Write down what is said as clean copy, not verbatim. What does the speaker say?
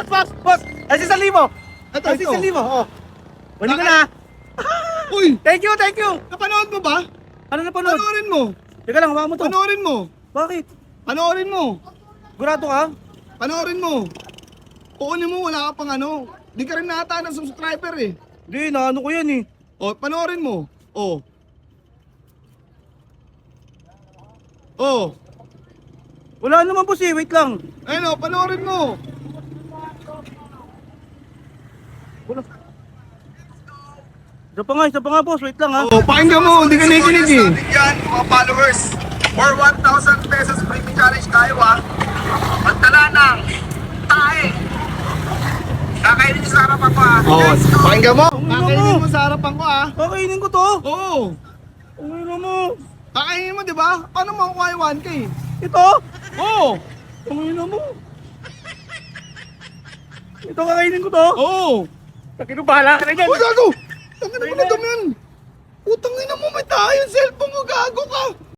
Boss! Ay, 1,000! Ito, Ay, ito. 1,000! Oh. Kunin ko na. Uy, Thank you! napanood mo ba? Ano na panood? Panoorin mo. Teka lang, hawakan mo to. Panoorin mo. Bakit? Panoorin mo. Gurado ka? Panoorin mo. Kukunin mo, wala ka pang ano. Di ka rin nata ng subscriber eh. Hindi, naano ko yan eh. O, panoorin mo. O. O. Wala naman boss eh, wait lang. Ayun o, panoorin mo. Wala. Isa pa nga boss, wait lang ha. O, pakinggan mo, hindi ka nakikinig eh. Yan, mga followers. For 1,000 pesos premium challenge tayo ha. Magdala ng tae. Kakainin niyo sa harapan ko ha. O, Let's go. pakinggan mo. Pakinggan Kakainin mo. mo sa harapan ko ah. Kakainin ko to. Oo. Ano mo? Kakainin mo, di ba? Paano mo kukuha yung 1K? Ito? Oo. Ano mo? Ito kakainin ko to. Oo. Takino bahala ka na dyan. Uy, gago! Tangin mo na dami yan. Putang ina mo, may tayo yung cellphone mo, gago ka.